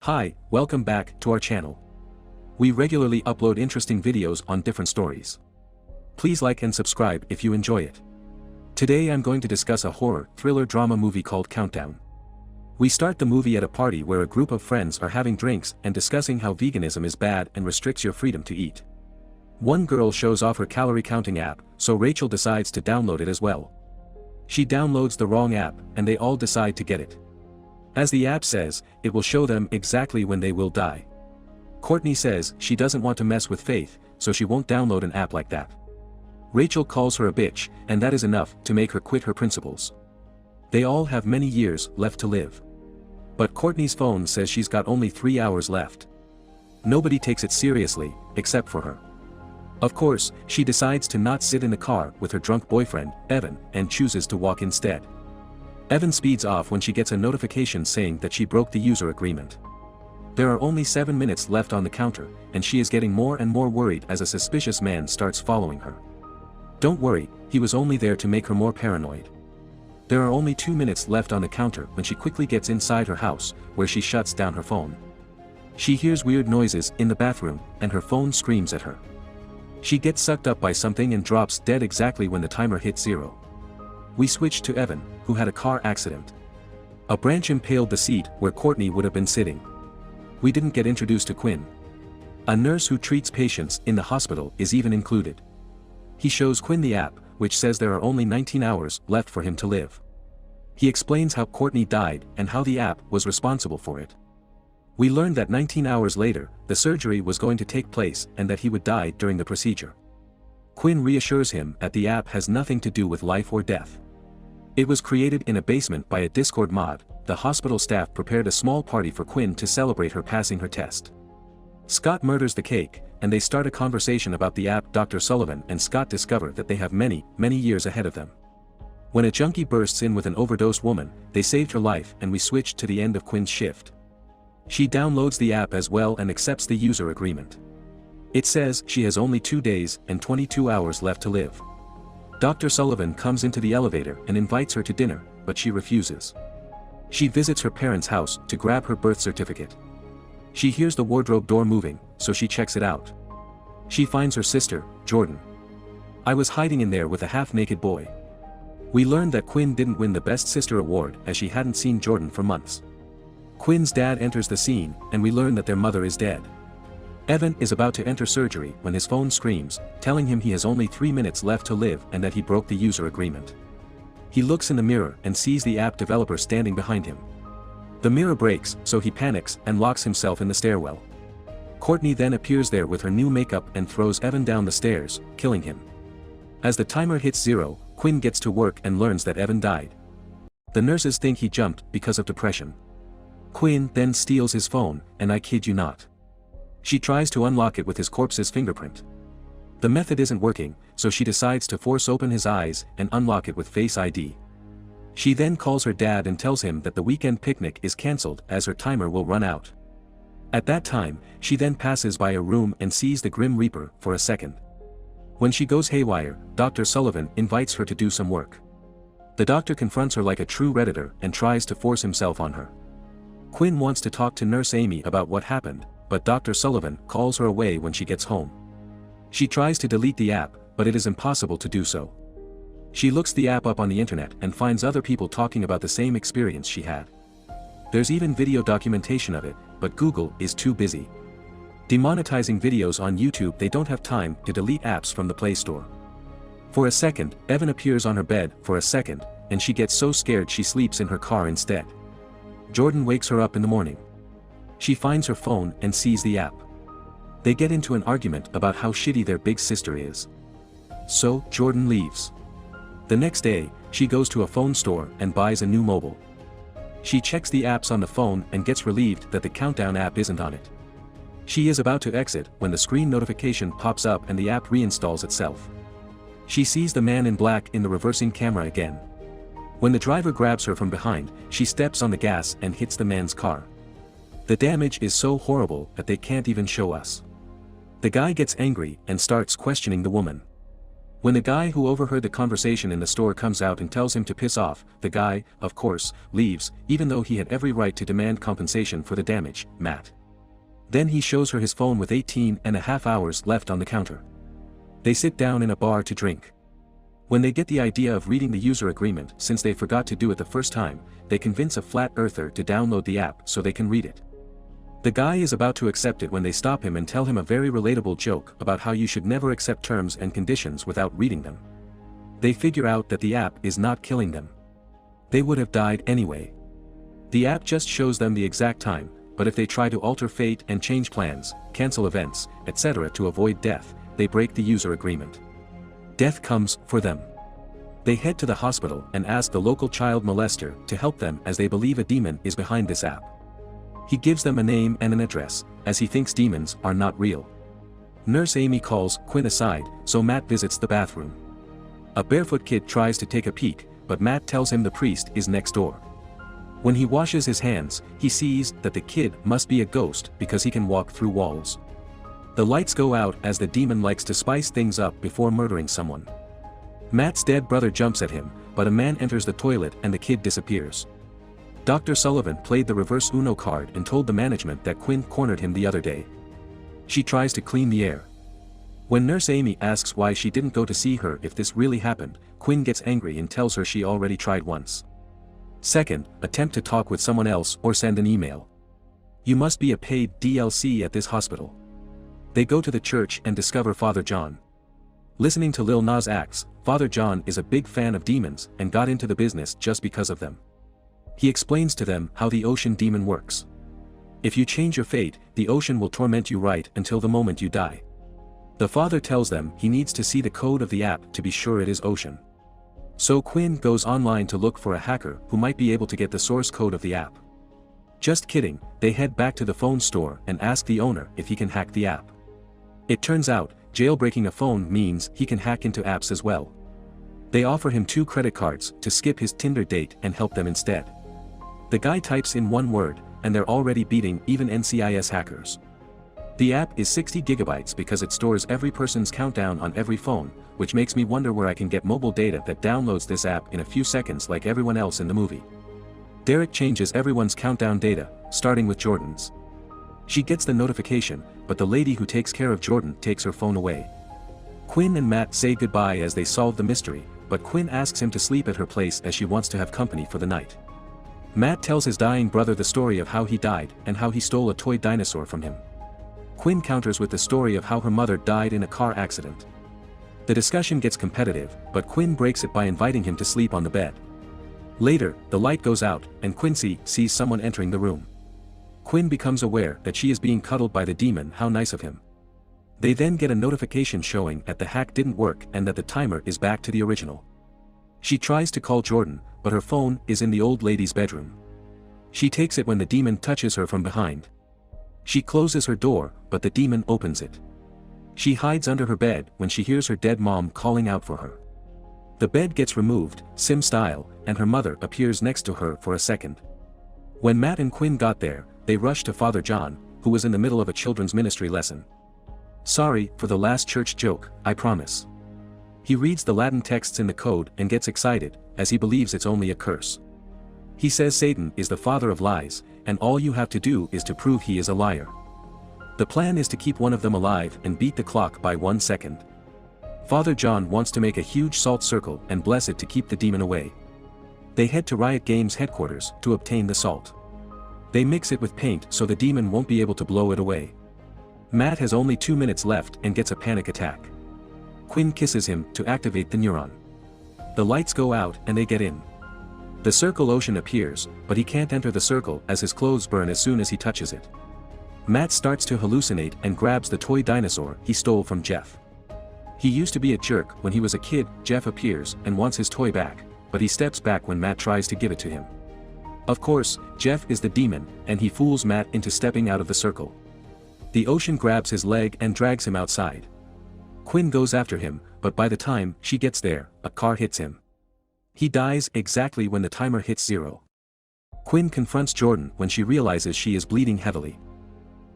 Hi, welcome back to our channel. We regularly upload interesting videos on different stories. Please like and subscribe if you enjoy it. Today I'm going to discuss a horror, thriller drama movie called Countdown. We start the movie at a party where a group of friends are having drinks and discussing how veganism is bad and restricts your freedom to eat. One girl shows off her calorie counting app, so Rachel decides to download it as well. She downloads the wrong app, and they all decide to get it. As the app says, it will show them exactly when they will die. Courtney says she doesn't want to mess with Faith, so she won't download an app like that. Rachel calls her a bitch, and that is enough to make her quit her principles. They all have many years left to live. But Courtney's phone says she's got only 3 hours left. Nobody takes it seriously, except for her. Of course, she decides to not sit in the car with her drunk boyfriend, Evan, and chooses to walk instead. Evan speeds off when she gets a notification saying that she broke the user agreement. There are only 7 minutes left on the counter, and she is getting more and more worried as a suspicious man starts following her. Don't worry, he was only there to make her more paranoid. There are only 2 minutes left on the counter when she quickly gets inside her house, where she shuts down her phone. She hears weird noises in the bathroom, and her phone screams at her. She gets sucked up by something and drops dead exactly when the timer hits 0. We switch to Evan, who had a car accident. A branch impaled the seat where Courtney would have been sitting. We didn't get introduced to Quinn. A nurse who treats patients in the hospital is even included. He shows Quinn the app, which says there are only 19 hours left for him to live. He explains how Courtney died and how the app was responsible for it. We learn that 19 hours later, the surgery was going to take place and that he would die during the procedure. Quinn reassures him that the app has nothing to do with life or death. It was created in a basement by a Discord mod. The hospital staff prepared a small party for Quinn to celebrate her passing her test. Scott murders the cake, and they start a conversation about the app. Dr. Sullivan and Scott discover that they have many years ahead of them. When a junkie bursts in with an overdosed woman, they saved her life, and we switch to the end of Quinn's shift. She downloads the app as well and accepts the user agreement. It says she has only 2 days and 22 hours left to live. Dr. Sullivan comes into the elevator and invites her to dinner, but she refuses. She visits her parents' house to grab her birth certificate. She hears the wardrobe door moving, so she checks it out. She finds her sister, Jordan. I was hiding in there with a half-naked boy. We learned that Quinn didn't win the Best Sister award as she hadn't seen Jordan for months. Quinn's dad enters the scene, and we learn that their mother is dead. Evan is about to enter surgery when his phone screams, telling him he has only 3 minutes left to live and that he broke the user agreement. He looks in the mirror and sees the app developer standing behind him. The mirror breaks, so he panics and locks himself in the stairwell. Courtney then appears there with her new makeup and throws Evan down the stairs, killing him. As the timer hits 0, Quinn gets to work and learns that Evan died. The nurses think he jumped because of depression. Quinn then steals his phone, and I kid you not. She tries to unlock it with his corpse's fingerprint. The method isn't working, so she decides to force open his eyes and unlock it with Face ID. She then calls her dad and tells him that the weekend picnic is cancelled as her timer will run out. At that time, she then passes by a room and sees the Grim Reaper for a second. When she goes haywire, Dr. Sullivan invites her to do some work. The doctor confronts her like a true Redditor and tries to force himself on her. Quinn wants to talk to Nurse Amy about what happened, but Dr. Sullivan calls her away when she gets home. She tries to delete the app, but it is impossible to do so. She looks the app up on the internet and finds other people talking about the same experience she had. There's even video documentation of it, but Google is too busy demonetizing videos on YouTube. They don't have time to delete apps from the Play Store. For a second, Evan appears on her bed for a second, and she gets so scared she sleeps in her car instead. Jordan wakes her up in the morning. She finds her phone and sees the app. They get into an argument about how shitty their big sister is. So, Jordan leaves. The next day, she goes to a phone store and buys a new mobile. She checks the apps on the phone and gets relieved that the Countdown app isn't on it. She is about to exit when the screen notification pops up and the app reinstalls itself. She sees the man in black in the reversing camera again. When the driver grabs her from behind, she steps on the gas and hits the man's car. The damage is so horrible that they can't even show us. The guy gets angry and starts questioning the woman. When the guy who overheard the conversation in the store comes out and tells him to piss off, the guy, of course, leaves, even though he had every right to demand compensation for the damage, Matt. Then he shows her his phone with 18.5 hours left on the counter. They sit down in a bar to drink. When they get the idea of reading the user agreement since they forgot to do it the first time, they convince a flat earther to download the app so they can read it. The guy is about to accept it when they stop him and tell him a very relatable joke about how you should never accept terms and conditions without reading them. They figure out that the app is not killing them. They would have died anyway. The app just shows them the exact time, but if they try to alter fate and change plans, cancel events, etc. to avoid death, they break the user agreement. Death comes for them. They head to the hospital and ask the local child molester to help them as they believe a demon is behind this app. He gives them a name and an address, as he thinks demons are not real. Nurse Amy calls Quinn aside, so Matt visits the bathroom. A barefoot kid tries to take a peek, but Matt tells him the priest is next door. When he washes his hands, he sees that the kid must be a ghost because he can walk through walls. The lights go out as the demon likes to spice things up before murdering someone. Matt's dead brother jumps at him, but a man enters the toilet and the kid disappears. Dr. Sullivan played the reverse Uno card and told the management that Quinn cornered him the other day. She tries to clean the air. When Nurse Amy asks why she didn't go to see her if this really happened, Quinn gets angry and tells her she already tried once. Second, attempt to talk with someone else or send an email. You must be a paid DLC at this hospital. They go to the church and discover Father John. Listening to Lil Nas X, Father John is a big fan of demons and got into the business just because of them. He explains to them how the ocean demon works. If you change your fate, the ocean will torment you right until the moment you die. The father tells them he needs to see the code of the app to be sure it is ocean. So Quinn goes online to look for a hacker who might be able to get the source code of the app. Just kidding, they head back to the phone store and ask the owner if he can hack the app. It turns out, jailbreaking a phone means he can hack into apps as well. They offer him 2 credit cards to skip his Tinder date and help them instead. The guy types in one word, and they're already beating even NCIS hackers. The app is 60 gigabytes because it stores every person's countdown on every phone, which makes me wonder where I can get mobile data that downloads this app in a few seconds like everyone else in the movie. Derek changes everyone's countdown data, starting with Jordan's. She gets the notification, but the lady who takes care of Jordan takes her phone away. Quinn and Matt say goodbye as they solve the mystery, but Quinn asks him to sleep at her place as she wants to have company for the night. Matt tells his dying brother the story of how he died and how he stole a toy dinosaur from him. Quinn counters with the story of how her mother died in a car accident. The discussion gets competitive, but Quinn breaks it by inviting him to sleep on the bed. Later, the light goes out, and Quincy sees someone entering the room. Quinn becomes aware that she is being cuddled by the demon. How nice of him. They then get a notification showing that the hack didn't work and that the timer is back to the original. She tries to call Jordan, but her phone is in the old lady's bedroom. She takes it when the demon touches her from behind. She closes her door, but the demon opens it. She hides under her bed when she hears her dead mom calling out for her. The bed gets removed, Sim style, and her mother appears next to her for a second. When Matt and Quinn got there, they rushed to Father John, who was in the middle of a children's ministry lesson. Sorry for the last church joke, I promise. He reads the Latin texts in the code and gets excited, as he believes it's only a curse. He says Satan is the father of lies, and all you have to do is to prove he is a liar. The plan is to keep one of them alive and beat the clock by 1 second. Father John wants to make a huge salt circle and bless it to keep the demon away. They head to Riot Games headquarters to obtain the salt. They mix it with paint so the demon won't be able to blow it away. Matt has only 2 minutes left and gets a panic attack. Quinn kisses him to activate the neuron. The lights go out and they get in. The circle ocean appears, but he can't enter the circle as his clothes burn as soon as he touches it. Matt starts to hallucinate and grabs the toy dinosaur he stole from Jeff. He used to be a jerk when he was a kid. Jeff appears and wants his toy back, but he steps back when Matt tries to give it to him. Of course, Jeff is the demon, and he fools Matt into stepping out of the circle. The ocean grabs his leg and drags him outside. Quinn goes after him, but by the time she gets there, a car hits him. He dies exactly when the timer hits 0. Quinn confronts Jordan when she realizes she is bleeding heavily.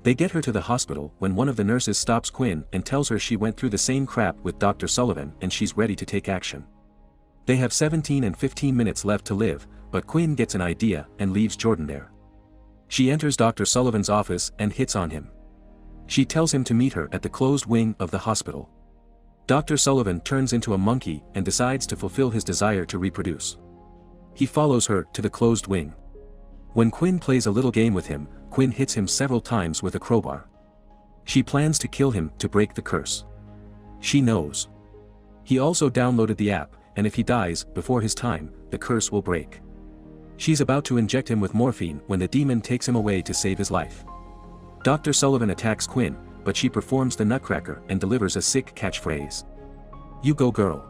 They get her to the hospital when one of the nurses stops Quinn and tells her she went through the same crap with Dr. Sullivan and she's ready to take action. They have 17 and 15 minutes left to live, but Quinn gets an idea and leaves Jordan there. She enters Dr. Sullivan's office and hits on him. She tells him to meet her at the closed wing of the hospital. Dr. Sullivan turns into a monkey and decides to fulfill his desire to reproduce. He follows her to the closed wing. When Quinn plays a little game with him, Quinn hits him several times with a crowbar. She plans to kill him to break the curse. She knows. He also downloaded the app, and if he dies before his time, the curse will break. She's about to inject him with morphine when the demon takes him away to save his life. Dr. Sullivan attacks Quinn, but she performs the Nutcracker and delivers a sick catchphrase. "You go girl."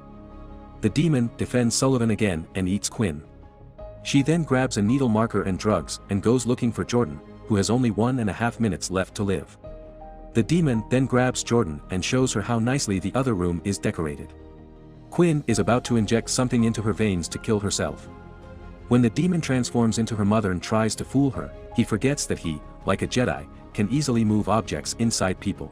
The demon defends Sullivan again and eats Quinn. She then grabs a needle marker and drugs and goes looking for Jordan, who has only 1.5 minutes left to live. The demon then grabs Jordan and shows her how nicely the other room is decorated. Quinn is about to inject something into her veins to kill herself. When the demon transforms into her mother and tries to fool her, he forgets that he, like a Jedi, can easily move objects inside people.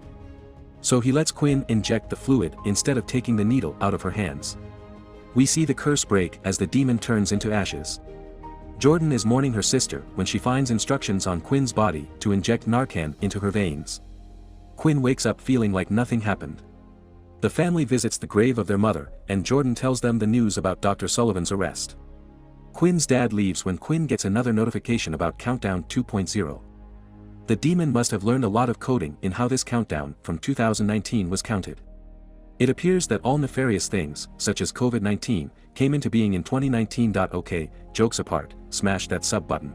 So he lets Quinn inject the fluid instead of taking the needle out of her hands. We see the curse break as the demon turns into ashes. Jordan is mourning her sister when she finds instructions on Quinn's body to inject Narcan into her veins. Quinn wakes up feeling like nothing happened. The family visits the grave of their mother, and Jordan tells them the news about Dr. Sullivan's arrest. Quinn's dad leaves when Quinn gets another notification about Countdown 2.0. The demon must have learned a lot of coding in how this countdown from 2019 was counted. It appears that all nefarious things, such as COVID-19, came into being in 2019. OK, jokes apart, smash that sub button.